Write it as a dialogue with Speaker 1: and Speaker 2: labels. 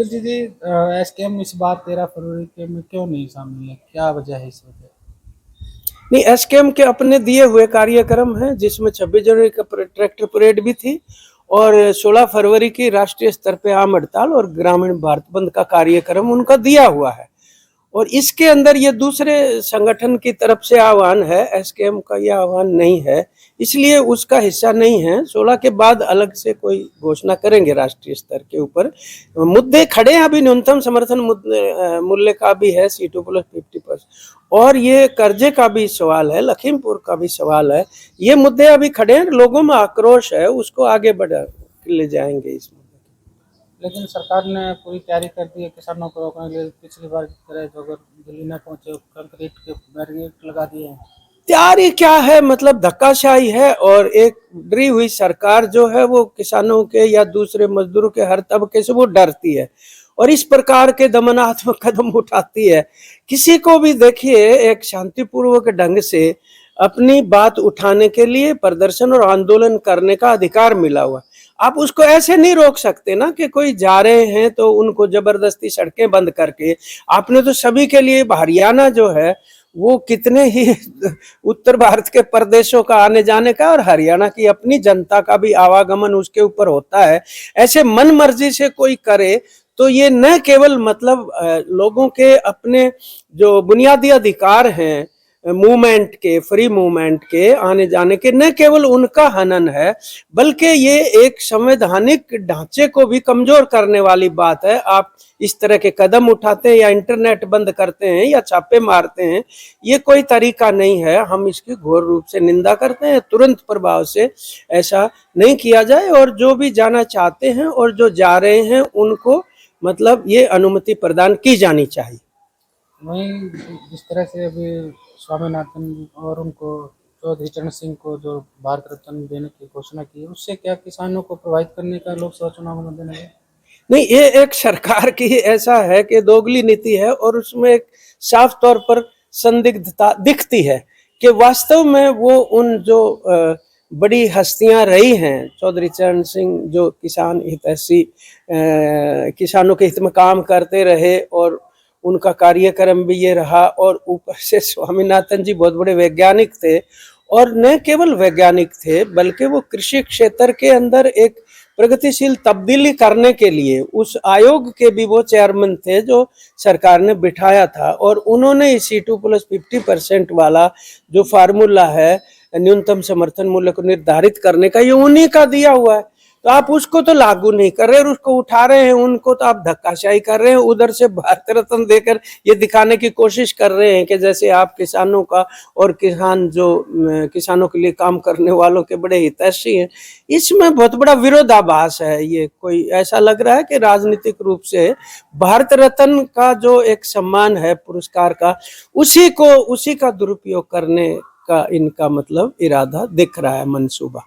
Speaker 1: इंद्रजीत जी, SKM इस बार 13 फरवरी के में क्यों नहीं शामिल है, क्या वजह है इस वजह?
Speaker 2: नहीं, एसकेएम के अपने दिए हुए कार्यक्रम हैं जिसमें 26 जनवरी का ट्रैक्टर परेड भी थी और 16 फरवरी की राष्ट्रीय स्तर पे आम हड़ताल और ग्रामीण भारत बंद का कार्यक्रम उनका दिया हुआ है। और इसके अंदर ये दूसरे संगठन की तरफ से आह्वान है, एसकेएम का ये आह्वान नहीं है, इसलिए उसका हिस्सा नहीं है। 16 के बाद अलग से कोई घोषणा करेंगे राष्ट्रीय स्तर के ऊपर। मुद्दे खड़े हैं अभी, न्यूनतम समर्थन मूल्य का भी है, C2+50%, और ये कर्जे का भी सवाल है, लखीमपुर का भी सवाल है। ये मुद्दे अभी खड़े हैं, लोगों में आक्रोश है, उसको आगे बढ़ा ले जाएंगे इसमें।
Speaker 1: लेकिन सरकार ने पूरी तैयारी कर दी है किसानों को रोकने के लिए। पिछली बार की तरह जो अगर दिल्ली न पहुंचे, कंक्रीट के बैरिकेड लगा दिए हैं।
Speaker 2: तैयारी क्या है, मतलब धक्काशाही है। और एक डरी हुई सरकार जो है वो किसानों के या दूसरे मजदूरों के हर तबके से वो डरती है और इस प्रकार के दमनात्मक कदम उठाती है। किसी को भी देखिए, एक शांतिपूर्वक ढंग से अपनी बात उठाने के लिए प्रदर्शन और आंदोलन करने का अधिकार मिला हुआ। आप उसको ऐसे नहीं रोक सकते ना कि कोई जा रहे हैं तो उनको जबरदस्ती सड़कें बंद करके। आपने तो सभी के लिए, हरियाणा जो है वो कितने ही उत्तर भारत के प्रदेशों का आने जाने का और हरियाणा की अपनी जनता का भी आवागमन उसके ऊपर होता है। ऐसे मन मर्जी से कोई करे तो ये न केवल मतलब लोगों के अपने जो बुनियादी अधिकार हैं, मूवमेंट के, फ्री मूवमेंट के, आने जाने के, न केवल उनका हनन है बल्कि ये एक संवैधानिक ढांचे को भी कमजोर करने वाली बात है। आप इस तरह के कदम उठाते हैं या इंटरनेट बंद करते हैं या छापे मारते हैं, ये कोई तरीका नहीं है। हम इसकी घोर रूप से निंदा करते हैं। तुरंत प्रभाव से ऐसा नहीं किया जाए और जो भी जाना चाहते हैं और जो जा रहे हैं उनको मतलब ये अनुमति प्रदान की जानी चाहिए।
Speaker 1: वहीं जिस तरह से अभी स्वामीनाथन और उनको चौधरी चरण सिंह को जो भारत रत्न देने की घोषणा की, उससे क्या किसानों को प्रभावित करने का लोकसभा चुनाव में मद्देनजर?
Speaker 2: नहीं, ये एक सरकार की ऐसा है कि दोगली नीति है और उसमें एक साफ तौर पर संदिग्धता दिखती है कि वास्तव में वो उन जो बड़ी हस्तियां रही हैं, चौधरी चरण सिंह जो किसान हितैषी, किसानों के हित में काम करते रहे और उनका कार्यक्रम भी ये रहा, और ऊपर से स्वामीनाथन जी बहुत बड़े वैज्ञानिक थे और न केवल वैज्ञानिक थे बल्कि वो कृषि क्षेत्र के अंदर एक प्रगतिशील तब्दीली करने के लिए उस आयोग के भी वो चेयरमैन थे जो सरकार ने बिठाया था। और उन्होंने C2+50% वाला जो फार्मूला है न्यूनतम समर्थन मूल्य को निर्धारित करने का, ये उन्हीं का दिया हुआ है। तो आप उसको तो लागू नहीं कर रहे और उसको उठा रहे हैं, उनको तो आप धक्काशाही कर रहे हैं। उधर से भारत रत्न देकर ये दिखाने की कोशिश कर रहे हैं कि जैसे आप किसानों का और किसान जो किसानों के लिए काम करने वालों के बड़े हितैषी हैं। इसमें बहुत बड़ा विरोधाभास है। ये कोई ऐसा लग रहा है कि राजनीतिक रूप से भारत रत्न का जो एक सम्मान है पुरस्कार का, उसी का दुरुपयोग करने का इनका मतलब इरादा दिख रहा है, मंसूबा।